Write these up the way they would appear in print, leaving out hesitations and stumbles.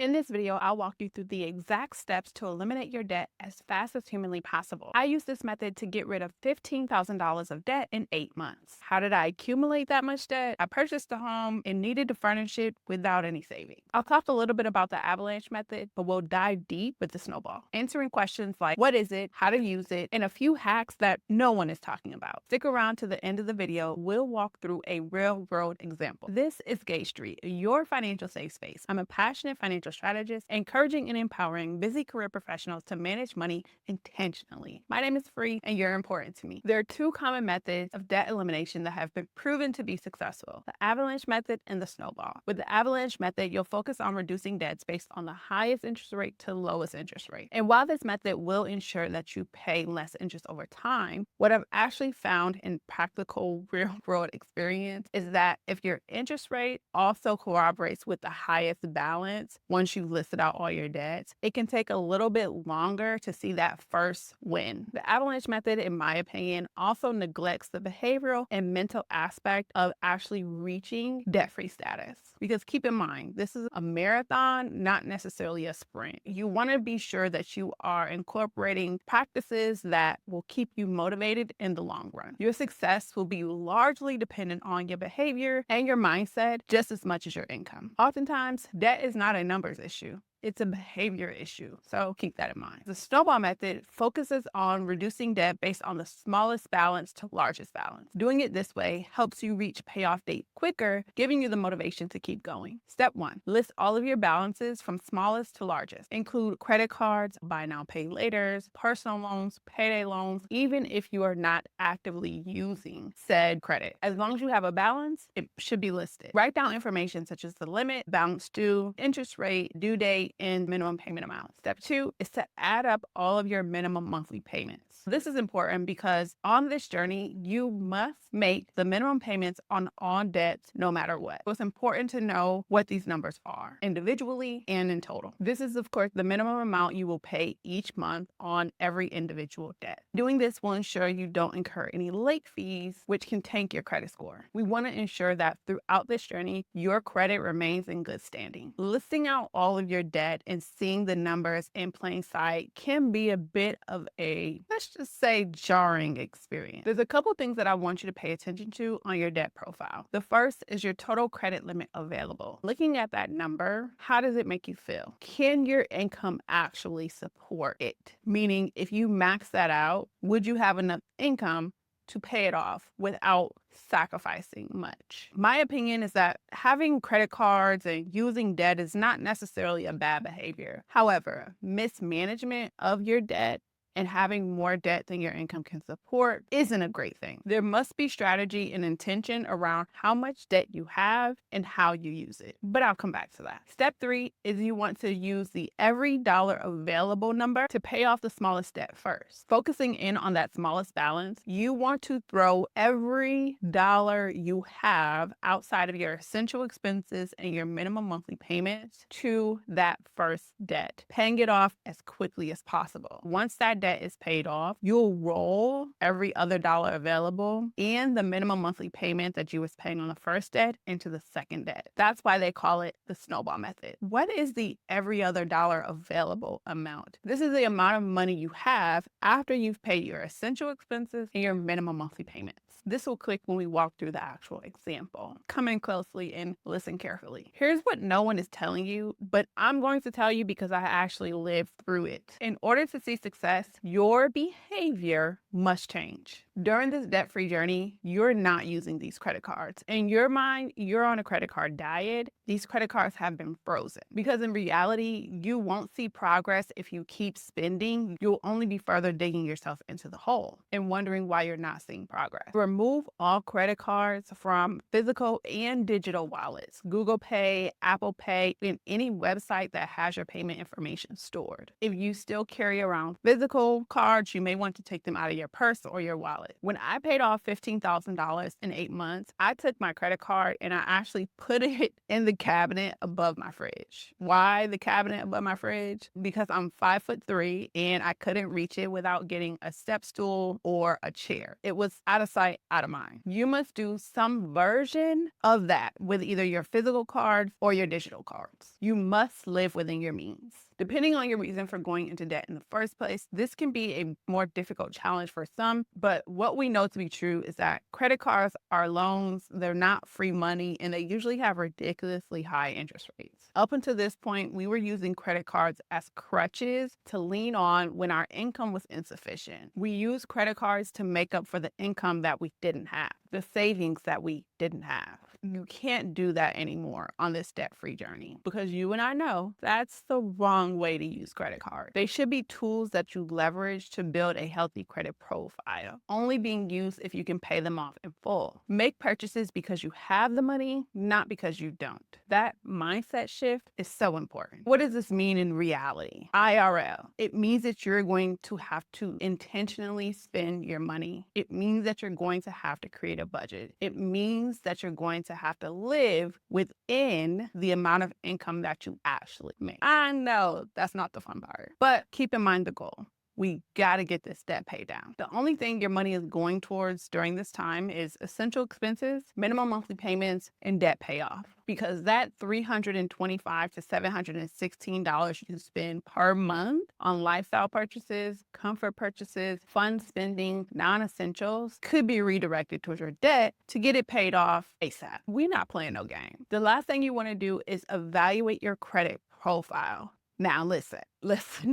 In this video, I'll walk you through the exact steps to eliminate your debt as fast as humanly possible. I use this method to get rid of $15,000 of debt in 8 months. How did I accumulate that much debt? I purchased a home and needed to furnish it without any savings. I'll talk a little bit about the Avalanche method, but we'll dive deep with the Snowball, answering questions like what is it, how to use it, and a few hacks that no one is talking about. Stick around to the end of the video. We'll walk through a real-world example. This is Gage St, your financial safe space. I'm a passionate financial strategist, encouraging and empowering busy career professionals to manage money intentionally. My name is Free, and you're important to me. There are two common methods of debt elimination that have been proven to be successful: the Avalanche method and the Snowball. With the Avalanche method, you'll focus on reducing debts based on the highest interest rate to lowest interest rate. And while this method will ensure that you pay less interest over time, what I've actually found in practical real-world experience is that if your interest rate also corroborates with the highest balance, once you've listed out all your debts, it can take a little bit longer to see that first win. The Avalanche method, in my opinion, also neglects the behavioral and mental aspect of actually reaching debt-free status. Because keep in mind, this is a marathon, not necessarily a sprint. You want to be sure that you are incorporating practices that will keep you motivated in the long run. Your success will be largely dependent on your behavior and your mindset just as much as your income. Oftentimes, debt is not a numbers issue. It's a behavior issue, so keep that in mind. The Snowball method focuses on reducing debt based on the smallest balance to largest balance. Doing it this way helps you reach payoff date quicker, giving you the motivation to keep going. Step 1, list all of your balances from smallest to largest. Include credit cards, buy now, pay laters, personal loans, payday loans, even if you are not actively using said credit. As long as you have a balance, it should be listed. Write down information such as the limit, balance due, interest rate, due date, and minimum payment amount. Step 2 is to add up all of your minimum monthly payments. This is important because on this journey, you must make the minimum payments on all debts no matter what. So it's important to know what these numbers are individually and in total. This is, of course, the minimum amount you will pay each month on every individual debt. Doing this will ensure you don't incur any late fees, which can tank your credit score. We want to ensure that throughout this journey, your credit remains in good standing. Listing out all of your debt and seeing the numbers in plain sight can be a bit of a, let's just say, jarring experience. There's a couple things that I want you to pay attention to on your debt profile. The first is your total credit limit available. Looking at that number, how does it make you feel? Can your income actually support it? Meaning, if you max that out, would you have enough income to pay it off without sacrificing much? My opinion is that having credit cards and using debt is not necessarily a bad behavior. However, mismanagement of your debt and having more debt than your income can support isn't a great thing. There must be strategy and intention around how much debt you have and how you use it. But I'll come back to that. Step 3 is you want to use the every dollar available number to pay off the smallest debt first. Focusing in on that smallest balance, you want to throw every dollar you have outside of your essential expenses and your minimum monthly payments to that first debt, paying it off as quickly as possible. Once that debt is paid off, you'll roll every other dollar available and the minimum monthly payment that you was paying on the first debt into the second debt. That's why they call it the Snowball method. What is the every other dollar available amount? This is the amount of money you have after you've paid your essential expenses and your minimum monthly payments. This will click when we walk through the actual example. Come in closely and listen carefully. Here's what no one is telling you, but I'm going to tell you because I actually lived through it. In order to see success, your behavior must change. During this debt-free journey, you're not using these credit cards. In your mind, you're on a credit card diet. These credit cards have been frozen because in reality, you won't see progress if you keep spending. You'll only be further digging yourself into the hole and wondering why you're not seeing progress. Remove all credit cards from physical and digital wallets, Google Pay, Apple Pay, and any website that has your payment information stored. If you still carry around physical cards, you may want to take them out of your purse or your wallet. wallet. When I paid off $15,000 in 8 months, I took my credit card and I actually put it in the cabinet above my fridge. Why the cabinet above my fridge? Because I'm 5'3" and I couldn't reach it without getting a step stool or a chair. It was out of sight, out of mind. You must do some version of that with either your physical cards or your digital cards. You must live within your means. Depending on your reason for going into debt in the first place, this can be a more difficult challenge for some, but what we know to be true is that credit cards are loans, they're not free money, and they usually have ridiculously high interest rates. Up until this point, we were using credit cards as crutches to lean on when our income was insufficient. We used credit cards to make up for the income that we didn't have, the savings that we didn't have. You can't do that anymore on this debt-free journey because you and I know that's the wrong way to use credit cards. They should be tools that you leverage to build a healthy credit profile, only being used if you can pay them off in full. Make purchases because you have the money, not because you don't. That mindset shift is so important. What does this mean in reality? IRL. It means that you're going to have to intentionally spend your money. It means that you're going to have to create a budget. It means that you're going to have to live within the amount of income that you actually make. I know that's not the fun part, but keep in mind the goal. We got to get this debt paid down. The only thing your money is going towards during this time is essential expenses, minimum monthly payments, and debt payoff. Because that $325 to $716 you spend per month on lifestyle purchases, comfort purchases, fun spending, non-essentials could be redirected towards your debt to get it paid off ASAP. We're not playing no game. The last thing you want to do is evaluate your credit profile. Now listen,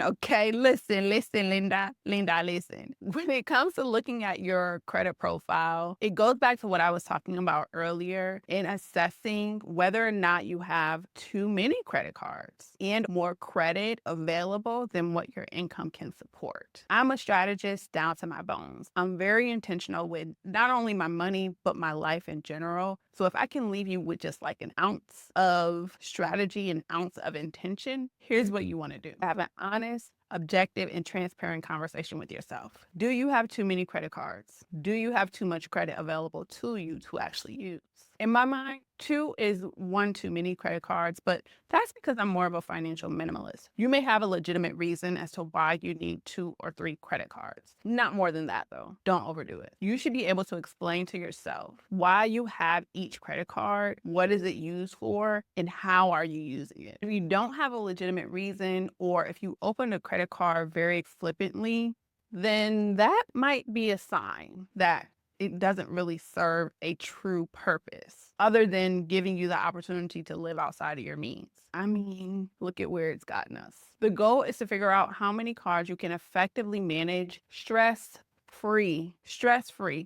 okay? Listen, Linda, listen. When it comes to looking at your credit profile, it goes back to what I was talking about earlier in assessing whether or not you have too many credit cards and more credit available than what your income can support. I'm a strategist down to my bones. I'm very intentional with not only my money, but my life in general. So if I can leave you with just like an ounce of strategy, an ounce of intention, here's what you want to do. Have an honest, objective, and transparent conversation with yourself. Do you have too many credit cards? Do you have too much credit available to you to actually use? In my mind, 2 is one too many credit cards, but that's because I'm more of a financial minimalist. You may have a legitimate reason as to why you need 2 or 3 credit cards. Not more than that, though. Don't overdo it. You should be able to explain to yourself why you have each credit card, what is it used for, and how are you using it. If you don't have a legitimate reason, or if you open a credit card very flippantly, then that might be a sign that it doesn't really serve a true purpose other than giving you the opportunity to live outside of your means. I mean, look at where it's gotten us. The goal is to figure out how many cards you can effectively manage stress-free.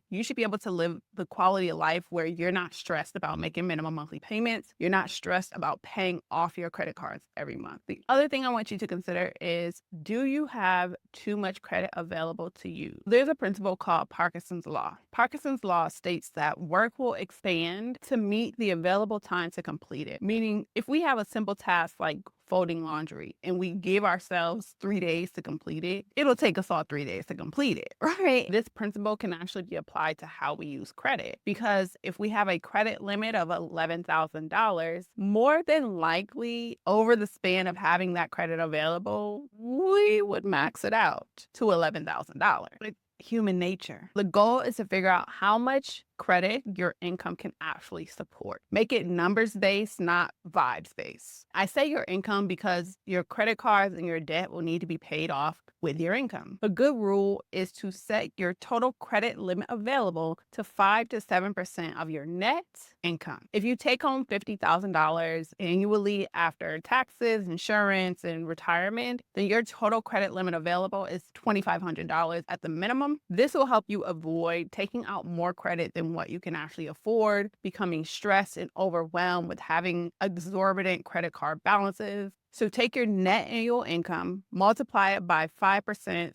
You should be able to live the quality of life where you're not stressed about making minimum monthly payments. You're not stressed about paying off your credit cards every month. The other thing I want you to consider is, do you have too much credit available to you? There's a principle called Parkinson's Law. Parkinson's Law states that work will expand to meet the available time to complete it. Meaning, if we have a simple task like folding laundry and we give ourselves 3 days to complete it, it'll take us all 3 days to complete it, right? This principle can actually be applied to how we use credit, because if we have a credit limit of $11,000, more than likely over the span of having that credit available, we would max it out to $11,000. It's human nature. The goal is to figure out how much credit your income can actually support. Make it numbers based, not vibes based. I say your income because your credit cards and your debt will need to be paid off with your income. A good rule is to set your total credit limit available to 5 to 7% of your net income. If you take home $50,000 annually after taxes, insurance, and retirement, then your total credit limit available is $2,500 at the minimum. This will help you avoid taking out more credit than what you can actually afford, becoming stressed and overwhelmed with having exorbitant credit card balances. So take your net annual income, multiply it by 5%,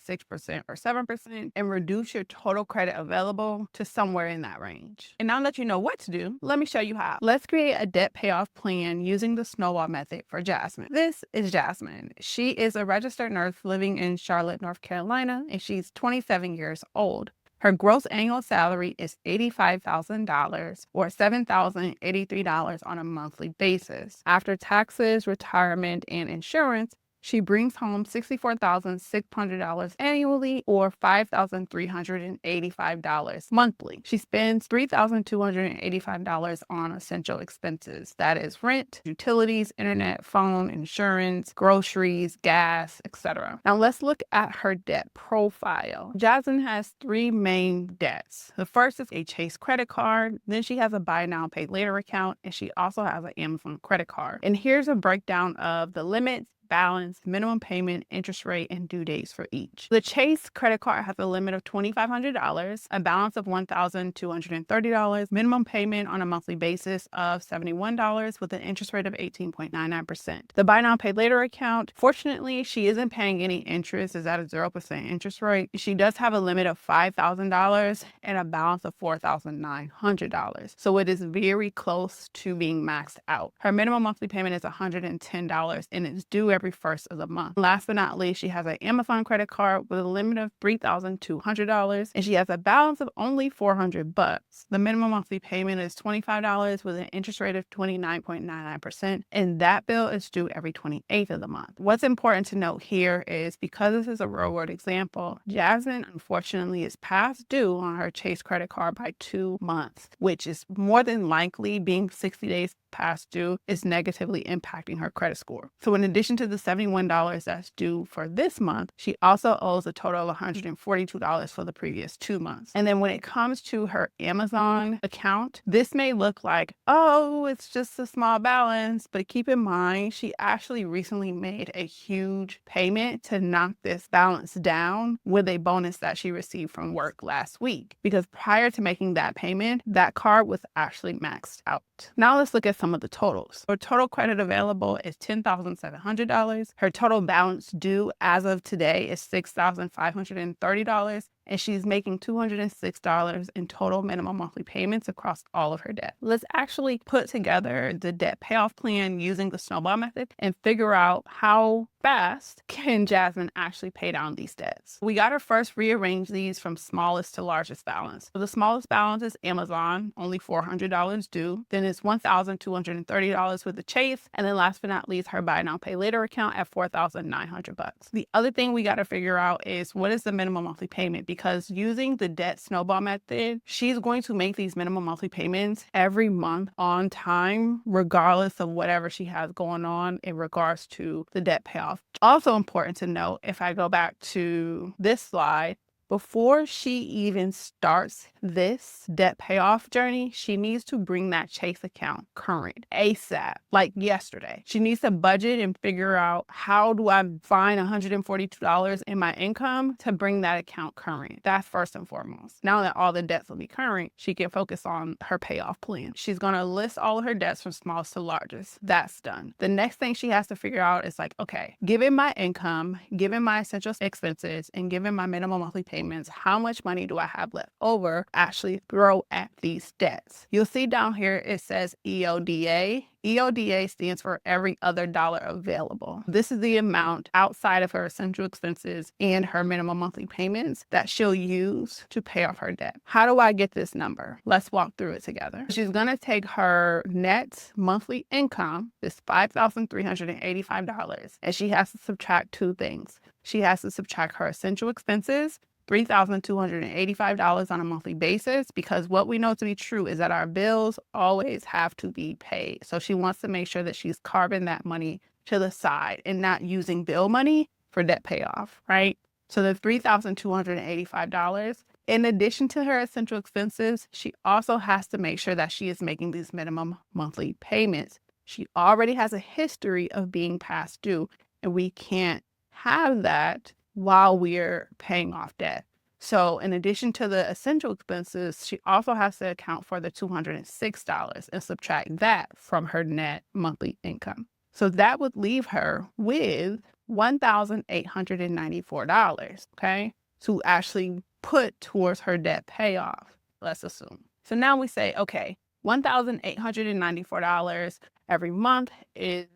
6%, or 7%, and reduce your total credit available to somewhere in that range. And now that you know what to do, let me show you how. Let's create a debt payoff plan using the Snowball method for Jasmine. This is Jasmine. She is a registered nurse living in Charlotte, North Carolina, and she's 27 years old. Her gross annual salary is $85,000 or $7,083 on a monthly basis. After taxes, retirement, and insurance, she brings home $64,600 annually or $5,385 monthly. She spends $3,285 on essential expenses. That is rent, utilities, internet, phone, insurance, groceries, gas, etc. Now let's look at her debt profile. Jasmine has three main debts. The first is a Chase credit card. Then she has a buy now, pay later account, and she also has an Amazon credit card. And here's a breakdown of the limits, balance, minimum payment, interest rate, and due dates for each. The Chase credit card has a limit of $2,500, a balance of $1,230, minimum payment on a monthly basis of $71 with an interest rate of 18.99%. The buy now pay later account, fortunately, she isn't paying any interest, is at a 0% interest rate. She does have a limit of $5,000 and a balance of $4,900. So it is very close to being maxed out. Her minimum monthly payment is $110 and it's due every first of the month. Last but not least, she has an Amazon credit card with a limit of $3,200 and she has a balance of only $400. The minimum monthly payment is $25 with an interest rate of 29.99%, and that bill is due every 28th of the month. What's important to note here is because this is a real world example, Jasmine unfortunately is past due on her Chase credit card by 2 months, which is more than likely being 60 days past due is negatively impacting her credit score. So in addition to the $71 that's due for this month, she also owes a total of $142 for the previous 2 months. And then when it comes to her Amazon account, this may look like, oh, it's just a small balance, but keep in mind, she actually recently made a huge payment to knock this balance down with a bonus that she received from work last week. Because prior to making that payment, that card was actually maxed out. Now let's look at some of the totals. Her total credit available is $10,700. Her total balance due as of today is $6,530. And she's making $206 in total minimum monthly payments across all of her debt. Let's actually put together the debt payoff plan using the Snowball method and figure out how fast can Jasmine actually pay down these debts. We got to first rearrange these from smallest to largest balance. So the smallest balance is Amazon, only $400 due. Then it's $1,230 with the Chase. And then last but not least, her buy now pay later account at $4,900. The other thing we got to figure out is what is the minimum monthly payment, because using the debt snowball method, she's going to make these minimum monthly payments every month on time, regardless of whatever she has going on in regards to the debt payoff. Also important to note, if I go back to this slide, before she even starts this debt payoff journey, she needs to bring that Chase account current ASAP, like yesterday. She needs to budget and figure out, how do I find $142 in my income to bring that account current? That's first and foremost. Now that all the debts will be current, she can focus on her payoff plan. She's going to list all of her debts from smallest to largest. That's done. The next thing she has to figure out is like, okay, given my income, given my essential expenses, and given my minimum monthly payments, how much money do I have left over to actually throw at these debts? You'll see down here it says EODA. EODA stands for every other dollar available. This is the amount outside of her essential expenses and her minimum monthly payments that she'll use to pay off her debt. How do I get this number? Let's walk through it together. She's going to take her net monthly income, this $5,385, and she has to subtract two things. She has to subtract her essential expenses, $3,285 on a monthly basis, because what we know to be true is that our bills always have to be paid. So she wants to make sure that she's carving that money to the side and not using bill money for debt payoff, right? So the $3,285, in addition to her essential expenses, she also has to make sure that she is making these minimum monthly payments. She already has a history of being past due, and we can't have that while we're paying off debt. So in addition to the essential expenses, she also has to account for the $206 and subtract that from her net monthly income. So that would leave her with $1,894, okay, to actually put towards her debt payoff, let's assume. So now we say, okay, $1,894 every month is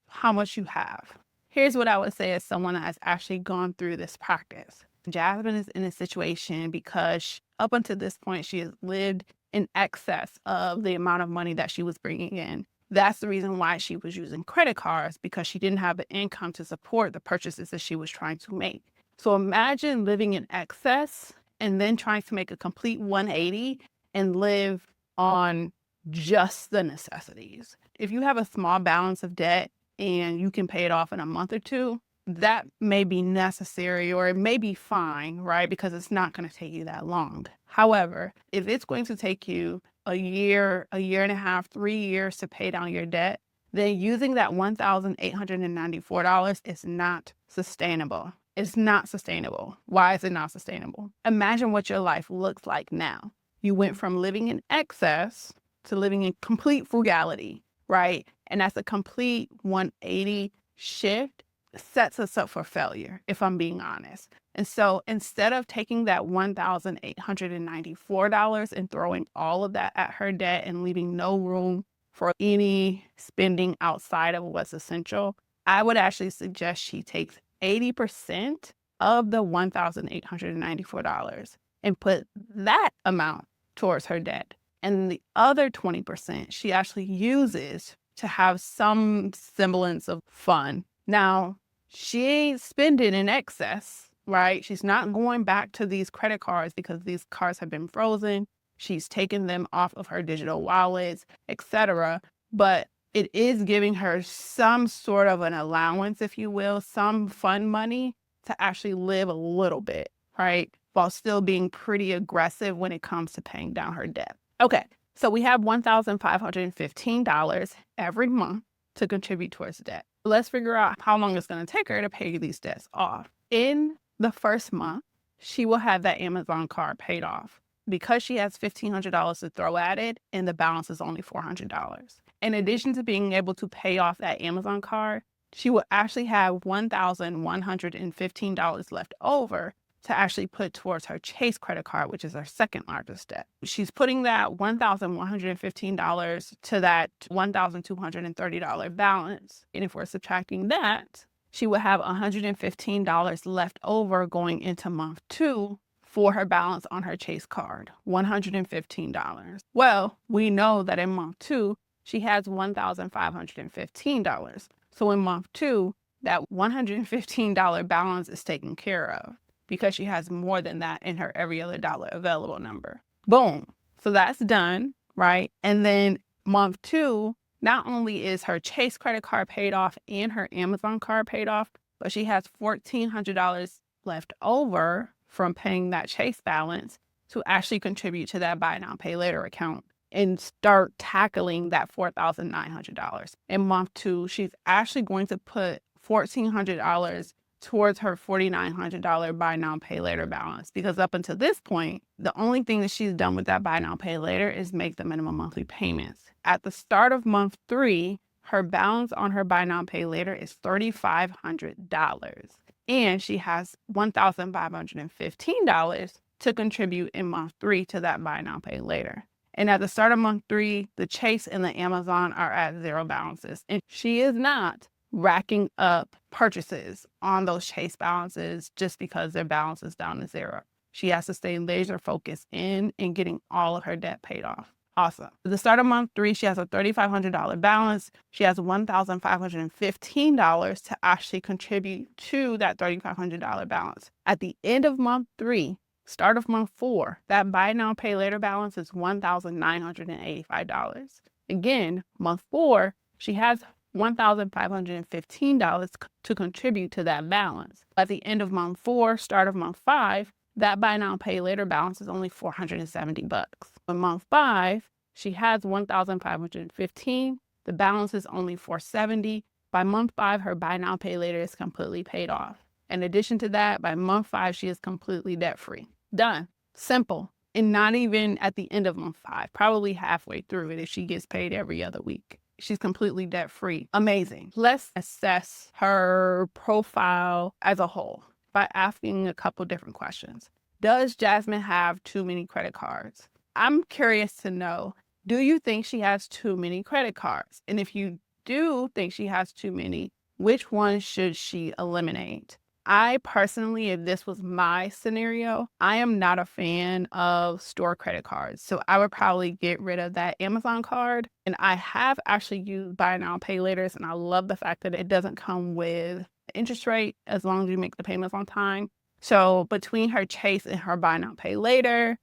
how much you have. Here's what I would say as someone that has actually gone through this practice. Jasmine is in a situation because up until this point, she has lived in excess of the amount of money that she was bringing in. That's the reason why she was using credit cards, because she didn't have the income to support the purchases that she was trying to make. So imagine living in excess and then trying to make a complete 180 and live on just the necessities. If you have a small balance of debt and you can pay it off in a month or two, that may be necessary, or it may be fine, right? Because it's not going to take you that long. However, if it's going to take you a year and a half, 3 years to pay down your debt, then using that $1,894 is not sustainable. It's not sustainable. Why is it not sustainable? Imagine what your life looks like now. You went from living in excess to living in complete frugality, right? And that's a complete 180 shift. Sets us up for failure, if I'm being honest. And so instead of taking that $1,894 and throwing all of that at her debt and leaving no room for any spending outside of what's essential, I would actually suggest she takes 80% of the $1,894 and put that amount towards her debt. And the other 20% she actually uses to have some semblance of fun. Now, she ain't spending in excess, right? She's not going back to these credit cards because these cards have been frozen. She's taken them off of her digital wallets, etc. But it is giving her some sort of an allowance, if you will, some fun money to actually live a little bit, right? While still being pretty aggressive when it comes to paying down her debt. Okay, so we have $1,515 every month to contribute towards debt. Let's figure out how long it's going to take her to pay these debts off. In the first month, she will have that Amazon card paid off because she has $1,500 to throw at it and the balance is only $400. In addition to being able to pay off that Amazon card, she will actually have $1,115 left over to actually put towards her Chase credit card, which is her second largest debt. She's putting that $1,115 to that $1,230 balance. And if we're subtracting that, she will have $115 left over going into month 2 for her balance on her Chase card, $115. Well, we know that in month 2, she has $1,515. So in month 2, that $115 balance is taken care of, because she has more than that in her every other dollar available number. Boom. So that's done, right? And then month 2, not only is her Chase credit card paid off and her Amazon card paid off, but she has $1,400 left over from paying that Chase balance to actually contribute to that buy now, pay later account and start tackling that $4,900. In month 2, she's actually going to put $1,400 towards her $4,900 buy now, pay later balance. Because up until this point, the only thing that she's done with that buy now, pay later is make the minimum monthly payments. At the start of month 3, her balance on her buy now, pay later is $3,500. And she has $1,515 to contribute in month 3 to that buy now, pay later. And at the start of month 3, the Chase and the Amazon are at zero balances. And she is not racking up purchases on those Chase balances just because their balance is down to zero. She has to stay laser focused in getting all of her debt paid off. Awesome. At the start of month 3, she has a $3,500 balance. She has $1,515 to actually contribute to that $3,500 balance. At the end of month 3, start of month 4, that buy now, pay later balance is $1,985. Again, month 4, she has $1,515 to contribute to that balance. At the end of month 4, start of month 5, that buy now, pay later balance is only $470. In month 5, she has $1,515. The balance is only $470. By month 5, her buy now, pay later is completely paid off. In addition to that, by month 5, she is completely debt-free. Done. Simple. And not even at the end of month 5, probably halfway through it if she gets paid every other week. She's completely debt-free. Amazing. Let's assess her profile as a whole by asking a couple different questions. Does Jasmine have too many credit cards? I'm curious to know, do you think she has too many credit cards? And if you do think she has too many, which ones should she eliminate? I personally, if this was my scenario, I am not a fan of store credit cards. So I would probably get rid of that Amazon card. And I have actually used buy now, pay laters. And I love the fact that it doesn't come with interest rate as long as you make the payments on time. So between her Chase and her buy now, pay later,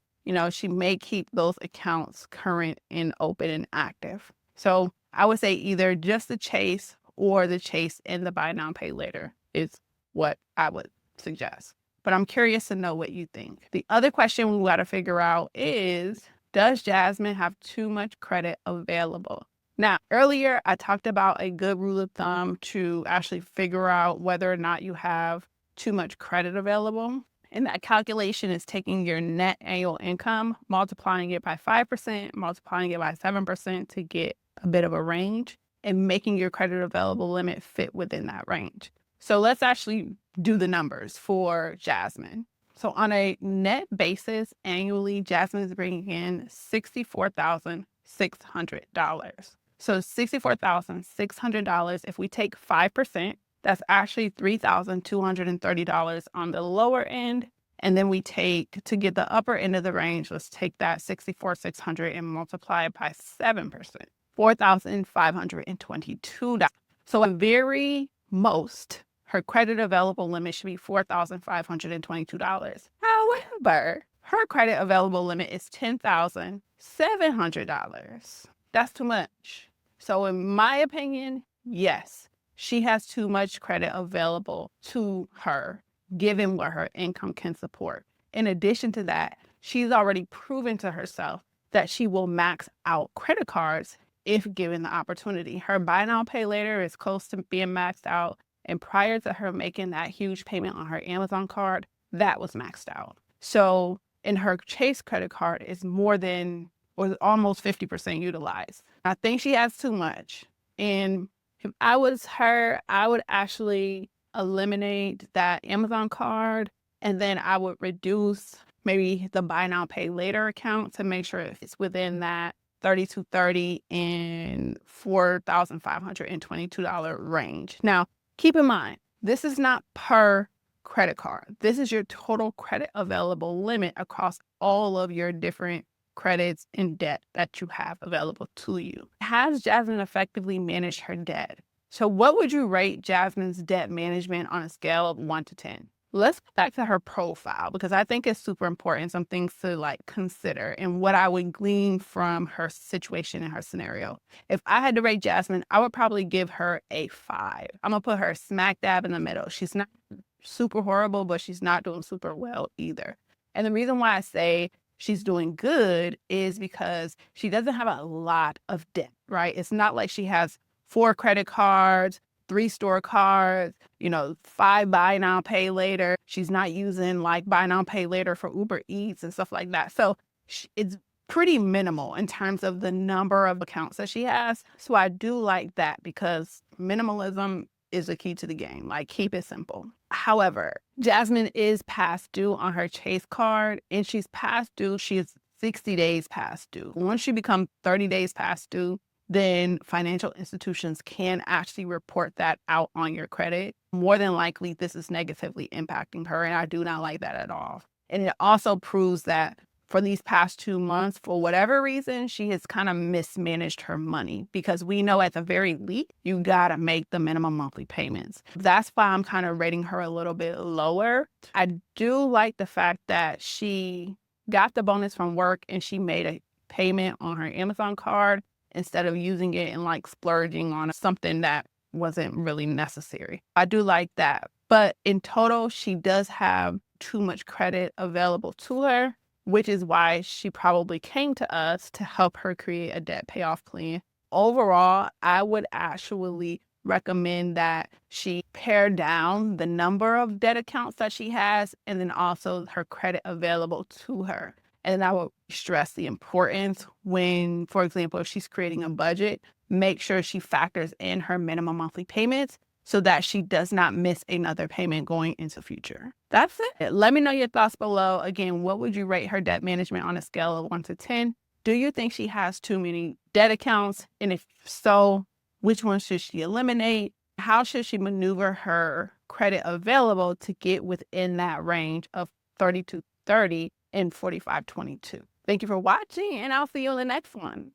she may keep those accounts current and open and active. So I would say either just the Chase or the Chase and the buy now, pay later is what I would suggest. But I'm curious to know what you think. The other question we got to figure out is, does Jasmine have too much credit available? Now, earlier I talked about a good rule of thumb to actually figure out whether or not you have too much credit available. And that calculation is taking your net annual income, multiplying it by 5%, multiplying it by 7% to get a bit of a range, and making your credit available limit fit within that range. So let's actually do the numbers for Jasmine. So on a net basis, annually, Jasmine is bringing in $64,600. So $64,600, if we take 5%, that's actually $3,230 on the lower end. And then we take, to get the upper end of the range, let's take that $64,600 and multiply it by 7%, $4,522. So at very most, her credit available limit should be $4,522. However, her credit available limit is $10,700. That's too much. So in my opinion, yes, she has too much credit available to her, given what her income can support. In addition to that, she's already proven to herself that she will max out credit cards if given the opportunity. Her buy now, pay later is close to being maxed out. And prior to her making that huge payment on her Amazon card, that was maxed out. So in her Chase credit card is more than, or almost 50% utilized. I think she has too much. And if I was her, I would actually eliminate that Amazon card, and then I would reduce maybe the buy now, pay later account to make sure it's within that $3,230 and $4,522 range. Now, keep in mind, this is not per credit card. This is your total credit available limit across all of your different credits and debt that you have available to you. Has Jasmine effectively managed her debt? So what would you rate Jasmine's debt management on a scale of 1 to 10? Let's go back to her profile, because I think it's super important, some things to consider and what I would glean from her situation and her scenario. If I had to rate Jasmine, I would probably give her a 5. I'm gonna put her smack dab in the middle. She's not super horrible, but she's not doing super well either. And the reason why I say she's doing good is because she doesn't have a lot of debt, right? It's not like she has 4 credit cards, 3 store cards, 5 buy now, pay later. She's not using buy now, pay later for Uber Eats and stuff like that. So it's pretty minimal in terms of the number of accounts that she has. So I do like that, because minimalism is the key to the game. Keep it simple. However, Jasmine is past due on her Chase card, and she's past due. She is 60 days past due. Once you become 30 days past due, then financial institutions can actually report that out on your credit. More than likely, this is negatively impacting her, and I do not like that at all. And it also proves that for these past 2 months, for whatever reason, she has kind of mismanaged her money, because we know at the very least, you got to make the minimum monthly payments. That's why I'm kind of rating her a little bit lower. I do like the fact that she got the bonus from work and she made a payment on her Amazon card instead of using it and splurging on something that wasn't really necessary. I do like that. But in total, she does have too much credit available to her, which is why she probably came to us to help her create a debt payoff plan. Overall, I would actually recommend that she pare down the number of debt accounts that she has, and then also her credit available to her. And I would stress the importance when, for example, if she's creating a budget, make sure she factors in her minimum monthly payments so that she does not miss another payment going into future. That's it. Let me know your thoughts below. Again, what would you rate her debt management on a scale of 1 to 10? Do you think she has too many debt accounts? And if so, which ones should she eliminate? How should she maneuver her credit available to get within that range of 3230 and 4522? Thank you for watching, and I'll see you in the next one.